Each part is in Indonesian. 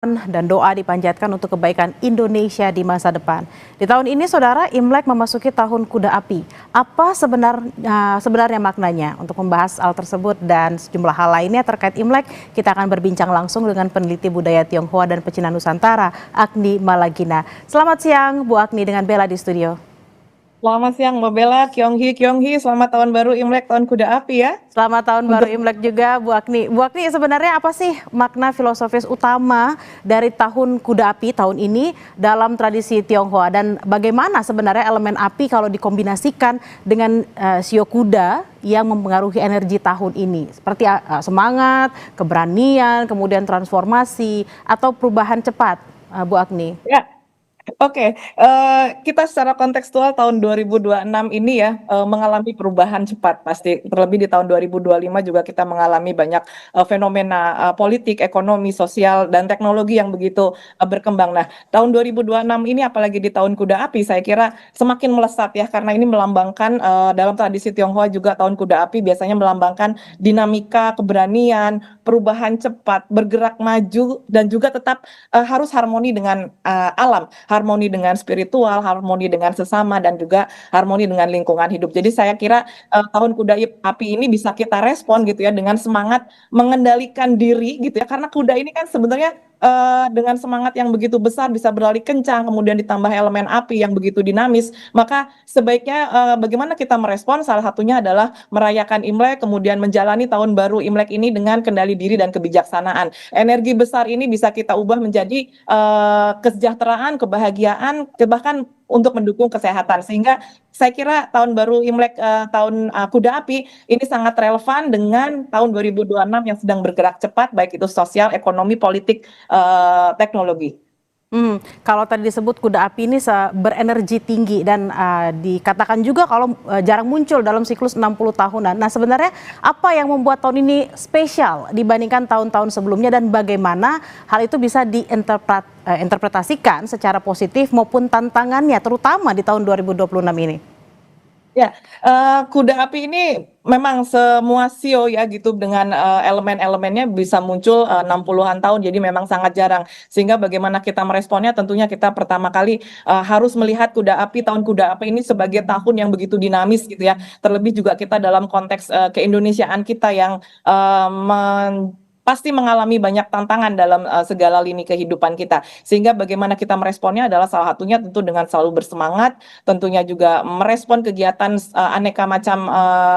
dan doa dipanjatkan untuk kebaikan Indonesia di masa depan. Di tahun ini, Saudara, Imlek memasuki tahun kuda api. Apa sebenarnya maknanya? Untuk membahas hal tersebut dan sejumlah hal lainnya terkait Imlek, kita akan berbincang langsung dengan peneliti budaya Tionghoa dan pecinan Nusantara, Agni Malagina. Selamat siang, Bu Agni, dengan Bella di studio. Selamat siang Mbak Bella, Kyonghi, selamat tahun baru Imlek, tahun kuda api ya. Selamat tahun baru Untuk Imlek juga, Bu Agni. Bu Agni, sebenarnya apa sih makna filosofis utama dari tahun kuda api tahun ini dalam tradisi Tionghoa? Dan bagaimana sebenarnya elemen api kalau dikombinasikan dengan sio kuda yang mempengaruhi energi tahun ini? Seperti semangat, keberanian, kemudian transformasi, atau perubahan cepat, Bu Agni? ya, oke, kita secara kontekstual tahun 2026 ini ya, mengalami perubahan cepat pasti, terlebih di tahun 2025 juga kita mengalami banyak, fenomena, politik, ekonomi, sosial, dan teknologi yang begitu, berkembang. Nah, tahun 2026 ini apalagi di tahun kuda api saya kira semakin melesat ya, karena ini melambangkan, dalam tradisi Tionghoa juga tahun kuda api biasanya melambangkan dinamika, keberanian, perubahan cepat, bergerak maju, dan juga tetap, harus harmoni dengan, alam. Harmoni dengan spiritual, harmoni dengan sesama, dan juga harmoni dengan lingkungan hidup. Jadi saya kira tahun kuda api ini bisa kita respon gitu ya dengan semangat mengendalikan diri gitu ya, karena kuda ini kan sebenarnya dengan semangat yang begitu besar bisa berlari kencang, kemudian ditambah elemen api yang begitu dinamis, maka sebaiknya bagaimana kita merespon, salah satunya adalah merayakan Imlek, kemudian menjalani tahun baru Imlek ini dengan kendali diri dan kebijaksanaan. Energi besar ini bisa kita ubah menjadi kesejahteraan, kebahagiaan, bahkan untuk mendukung kesehatan. Sehingga saya kira tahun baru Imlek, tahun kuda api ini sangat relevan dengan tahun 2026 yang sedang bergerak cepat, baik itu sosial, ekonomi, politik, teknologi. Kalau tadi disebut kuda api ini berenergi tinggi dan dikatakan juga kalau jarang muncul dalam siklus 60 tahunan. Nah, sebenarnya apa yang membuat tahun ini spesial dibandingkan tahun-tahun sebelumnya dan bagaimana hal itu bisa diinterpretasikan secara positif maupun tantangannya terutama di tahun 2026 ini? Ya, kuda api ini memang semua sio ya gitu dengan, elemen-elemennya bisa muncul, 60-an tahun, jadi memang sangat jarang. Sehingga bagaimana kita meresponnya tentunya kita pertama kali, harus melihat kuda api, tahun kuda api ini sebagai tahun yang begitu dinamis gitu ya. Terlebih juga kita dalam konteks, keindonesiaan kita yang, pasti mengalami banyak tantangan dalam, segala lini kehidupan kita. Sehingga bagaimana kita meresponnya adalah salah satunya tentu dengan selalu bersemangat, tentunya juga merespon kegiatan aneka macam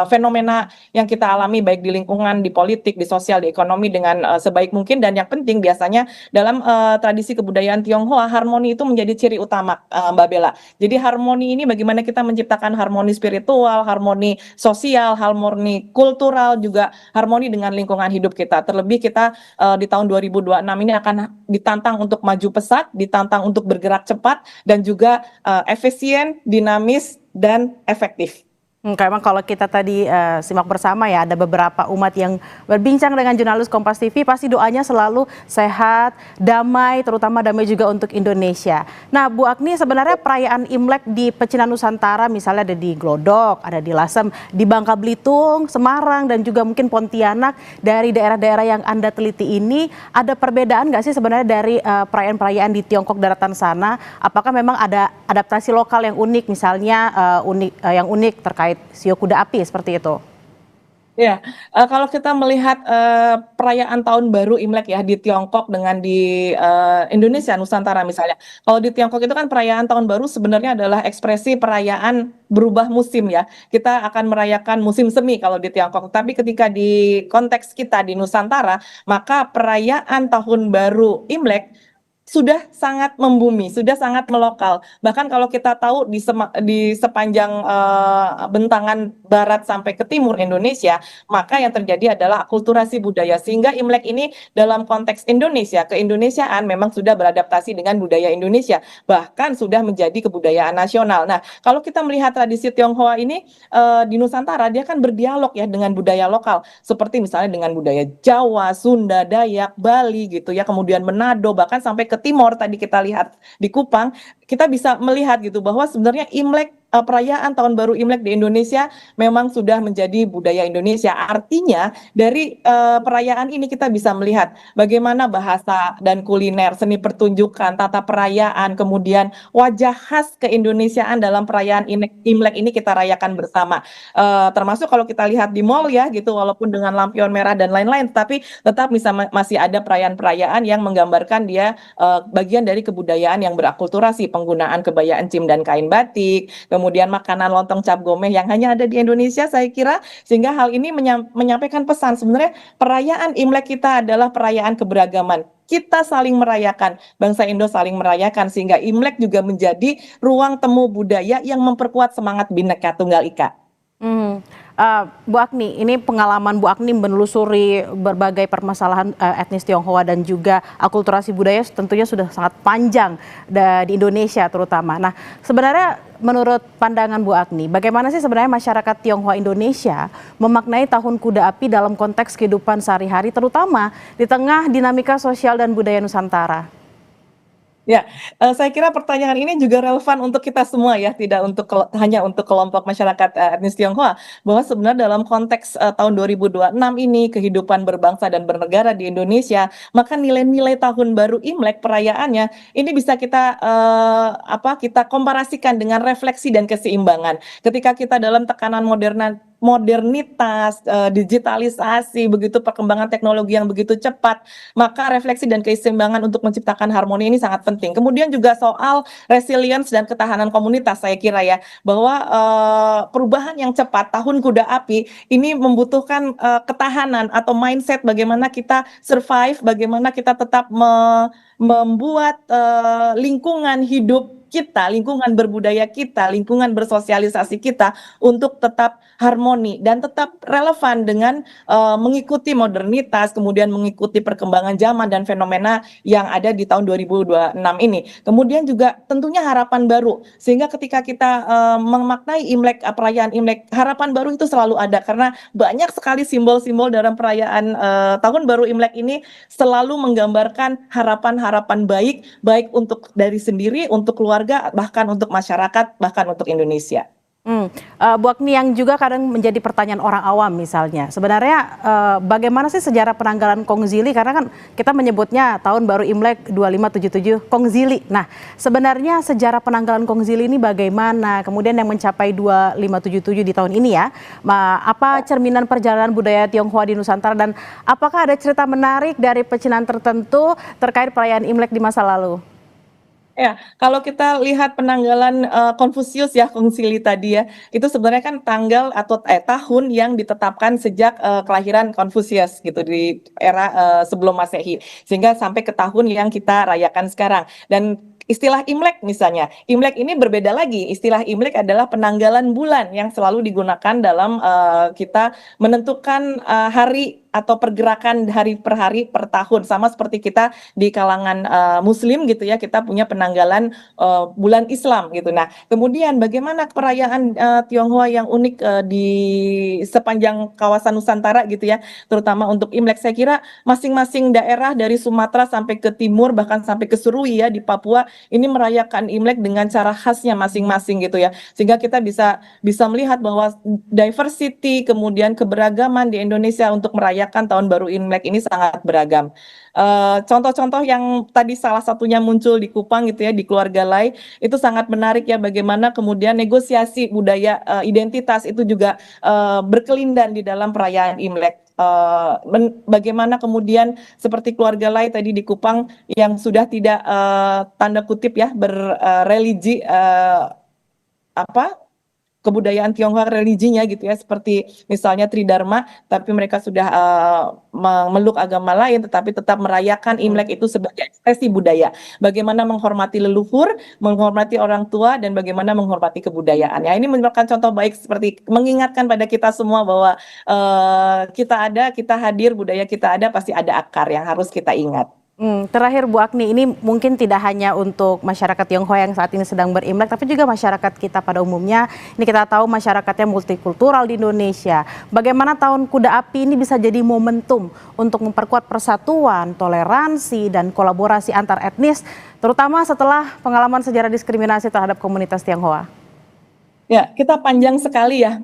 fenomena yang kita alami baik di lingkungan, di politik, di sosial, di ekonomi dengan sebaik mungkin, dan yang penting biasanya dalam tradisi kebudayaan Tionghoa harmoni itu menjadi ciri utama, Mbak Bella. Jadi harmoni ini bagaimana kita menciptakan harmoni spiritual, harmoni sosial, harmoni kultural, juga harmoni dengan lingkungan hidup kita. Terlebih kita di tahun 2026 ini akan ditantang untuk maju pesat, ditantang untuk bergerak cepat, dan juga efisien, dinamis, dan efektif. Memang kalau kita tadi simak bersama ya, ada beberapa umat yang berbincang dengan jurnalis Kompas TV, pasti doanya selalu sehat, damai, terutama damai juga untuk Indonesia. Nah, Bu Agni, sebenarnya perayaan Imlek di pecinan Nusantara misalnya ada di Glodok, ada di Lasem, di Bangka Belitung, Semarang, dan juga mungkin Pontianak. Dari daerah-daerah yang Anda teliti ini, ada perbedaan nggak sih sebenarnya dari perayaan-perayaan di Tiongkok daratan sana? Apakah memang ada adaptasi lokal yang unik, misalnya yang unik terkait sio kuda api seperti itu? Ya, kalau kita melihat, perayaan tahun baru Imlek ya di Tiongkok dengan di, Indonesia, Nusantara misalnya. Kalau di Tiongkok itu kan perayaan tahun baru sebenarnya adalah ekspresi perayaan berubah musim ya. Kita akan merayakan musim semi kalau di Tiongkok, tapi ketika di konteks kita di Nusantara, maka perayaan tahun baru Imlek sudah sangat membumi, sudah sangat melokal. Bahkan kalau kita tahu di sepanjang, bentangan barat sampai ke timur Indonesia, maka yang terjadi adalah akulturasi budaya. Sehingga Imlek ini dalam konteks Indonesia, keindonesiaan memang sudah beradaptasi dengan budaya Indonesia, bahkan sudah menjadi kebudayaan nasional. Nah, kalau kita melihat tradisi Tionghoa ini, di Nusantara, dia kan berdialog ya dengan budaya lokal, seperti misalnya dengan budaya Jawa, Sunda, Dayak, Bali gitu ya, kemudian Manado, bahkan sampai ke timur tadi kita lihat di Kupang, kita bisa melihat gitu bahwa sebenarnya Imlek perayaan Tahun Baru Imlek di Indonesia memang sudah menjadi budaya Indonesia. Artinya dari perayaan ini kita bisa melihat bagaimana bahasa dan kuliner, seni pertunjukan, tata perayaan, kemudian wajah khas keindonesiaan dalam perayaan Imlek ini kita rayakan bersama. Termasuk kalau kita lihat di mall ya gitu, walaupun dengan lampion merah dan lain-lain, tapi tetap masih ada perayaan-perayaan yang menggambarkan dia bagian dari kebudayaan yang berakulturasi, penggunaan kebaya encim dan kain batik, kemudian makanan lontong cap gomeh yang hanya ada di Indonesia saya kira, sehingga hal ini menyampaikan pesan sebenarnya perayaan Imlek kita adalah perayaan keberagaman. Kita saling merayakan, bangsa Indo saling merayakan, sehingga Imlek juga menjadi ruang temu budaya yang memperkuat semangat Bhinneka Tunggal Ika. Bu Agni, ini pengalaman Bu Agni menelusuri berbagai permasalahan etnis Tionghoa dan juga akulturasi budaya tentunya sudah sangat panjang di Indonesia terutama. Nah, sebenarnya menurut pandangan Bu Agni, bagaimana sih sebenarnya masyarakat Tionghoa Indonesia memaknai Tahun Kuda Api dalam konteks kehidupan sehari-hari, terutama di tengah dinamika sosial dan budaya Nusantara? Ya, saya kira pertanyaan ini juga relevan untuk kita semua ya, tidak hanya untuk kelompok masyarakat etnis Tionghoa, bahwa sebenarnya dalam konteks tahun 2026 ini kehidupan berbangsa dan bernegara di Indonesia, maka nilai-nilai Tahun Baru Imlek perayaannya ini bisa kita komparasikan dengan refleksi dan keseimbangan. Ketika kita dalam tekanan modernitas, digitalisasi, begitu perkembangan teknologi yang begitu cepat, maka refleksi dan keseimbangan untuk menciptakan harmoni ini sangat penting. Kemudian juga soal resilience dan ketahanan komunitas, saya kira ya, bahwa perubahan yang cepat, Tahun Kuda Api, ini membutuhkan ketahanan atau mindset bagaimana kita survive, bagaimana kita tetap membuat lingkungan hidup kita, lingkungan berbudaya kita, lingkungan bersosialisasi kita untuk tetap harmoni dan tetap relevan dengan mengikuti modernitas, kemudian mengikuti perkembangan zaman dan fenomena yang ada di tahun 2026 ini. Kemudian juga tentunya harapan baru, sehingga ketika kita memaknai Imlek, perayaan Imlek, harapan baru itu selalu ada karena banyak sekali simbol-simbol dalam perayaan Tahun Baru Imlek ini selalu menggambarkan harapan-harapan baik untuk dari sendiri, untuk keluarga, bahkan untuk masyarakat, bahkan untuk Indonesia. Bu Agni, yang juga kadang menjadi pertanyaan orang awam misalnya, sebenarnya bagaimana sih sejarah penanggalan Kongzili, karena kan kita menyebutnya Tahun Baru Imlek 2577 Kongzili. Nah, sebenarnya sejarah penanggalan Kongzili ini bagaimana, kemudian yang mencapai 2577 di tahun ini ya, apa cerminan perjalanan budaya Tionghoa di Nusantara, dan apakah ada cerita menarik dari pecinan tertentu terkait perayaan Imlek di masa lalu? Ya, kalau kita lihat penanggalan Konfusius ya, Kongzili tadi ya, itu sebenarnya kan tanggal atau tahun yang ditetapkan sejak kelahiran Konfusius gitu di era sebelum Masehi, sehingga sampai ke tahun yang kita rayakan sekarang. Dan istilah Imlek misalnya, Imlek ini berbeda lagi. Istilah Imlek adalah penanggalan bulan yang selalu digunakan dalam kita menentukan hari atau pergerakan hari per hari per tahun, sama seperti kita di kalangan Muslim gitu ya, kita punya penanggalan bulan Islam gitu. Nah, kemudian bagaimana perayaan Tionghoa yang unik di sepanjang kawasan Nusantara gitu ya, terutama untuk Imlek, saya kira masing-masing daerah dari Sumatera sampai ke timur, bahkan sampai ke Serui ya di Papua, ini merayakan Imlek dengan cara khasnya masing-masing gitu ya, sehingga kita bisa melihat bahwa diversity, kemudian keberagaman di Indonesia untuk merayakan Tahun Baru Imlek ini sangat beragam. Contoh-contoh yang tadi salah satunya muncul di Kupang gitu ya, di Keluarga Lai, itu sangat menarik ya, bagaimana kemudian negosiasi budaya identitas itu juga berkelindan di dalam perayaan Imlek. Bagaimana kemudian seperti Keluarga Lai tadi di Kupang yang sudah tidak tanda kutip ya berreligi kebudayaan Tionghoa religinya gitu ya, seperti misalnya Tridharma, tapi mereka sudah memeluk agama lain tetapi tetap merayakan Imlek itu sebagai ekspresi budaya. Bagaimana menghormati leluhur, menghormati orang tua, dan bagaimana menghormati kebudayaan. Ya, ini merupakan contoh baik seperti mengingatkan pada kita semua bahwa kita hadir, budaya kita ada, pasti ada akar yang harus kita ingat. Terakhir Bu Agni, ini mungkin tidak hanya untuk masyarakat Tionghoa yang saat ini sedang berimlek, tapi juga masyarakat kita pada umumnya. Ini kita tahu masyarakatnya multikultural di Indonesia. Bagaimana Tahun Kuda Api ini bisa jadi momentum untuk memperkuat persatuan, toleransi, dan kolaborasi antar etnis, terutama setelah pengalaman sejarah diskriminasi terhadap komunitas Tionghoa? Ya, kita panjang sekali ya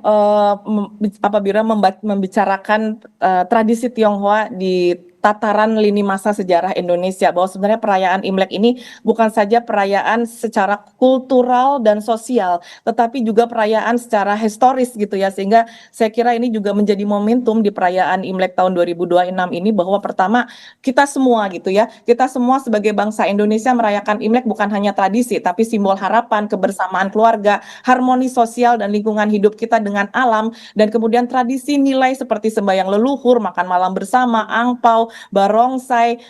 apabila membicarakan tradisi Tionghoa di tataran lini masa sejarah Indonesia, bahwa sebenarnya perayaan Imlek ini bukan saja perayaan secara kultural dan sosial, tetapi juga perayaan secara historis gitu ya, sehingga saya kira ini juga menjadi momentum di perayaan Imlek tahun 2026 ini, bahwa pertama kita semua gitu ya, kita semua sebagai bangsa Indonesia merayakan Imlek bukan hanya tradisi, tapi simbol harapan, kebersamaan keluarga, harmoni sosial dan lingkungan hidup kita dengan alam, dan kemudian tradisi nilai seperti sembahyang leluhur, makan malam bersama, angpau, barongsai,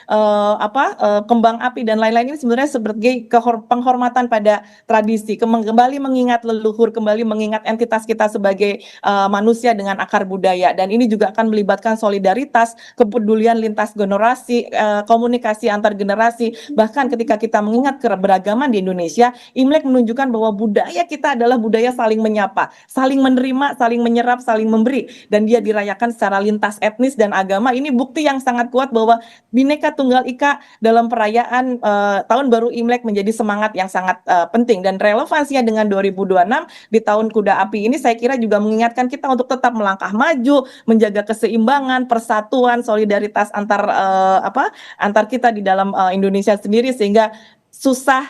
kembang api dan lain-lain ini sebenarnya sebagai penghormatan pada tradisi, kembali mengingat leluhur, kembali mengingat entitas kita sebagai manusia dengan akar budaya, dan ini juga akan melibatkan solidaritas, kepedulian lintas generasi, komunikasi antar generasi. Bahkan ketika kita mengingat keberagaman di Indonesia, Imlek menunjukkan bahwa budaya kita adalah budaya saling menyapa, saling menerima, saling menyerap, saling memberi, dan dia dirayakan secara lintas etnis dan agama. Ini bukti yang sangat kuat bahwa Bhinneka Tunggal Ika dalam perayaan Tahun Baru Imlek menjadi semangat yang sangat penting, dan relevansinya dengan 2026 di Tahun Kuda Api ini saya kira juga mengingatkan kita untuk tetap melangkah maju, menjaga keseimbangan, persatuan, solidaritas antar kita di dalam Indonesia sendiri, sehingga susah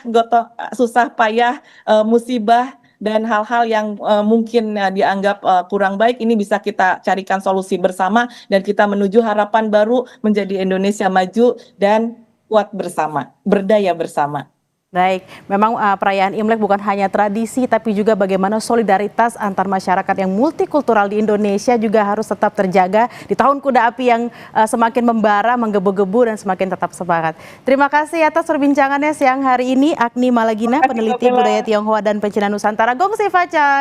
payah, musibah dan hal-hal yang mungkin dianggap kurang baik ini bisa kita carikan solusi bersama, dan kita menuju harapan baru menjadi Indonesia maju dan kuat bersama, berdaya bersama. Baik, memang perayaan Imlek bukan hanya tradisi, tapi juga bagaimana solidaritas antar masyarakat yang multikultural di Indonesia juga harus tetap terjaga di Tahun Kuda Api yang semakin membara, menggebu-gebu, dan semakin tetap semangat. Terima kasih atas perbincangannya siang hari ini, Agni Malagina, peneliti budaya Tionghoa dan Pecinan Nusantara. Gong Xi Fa Cai.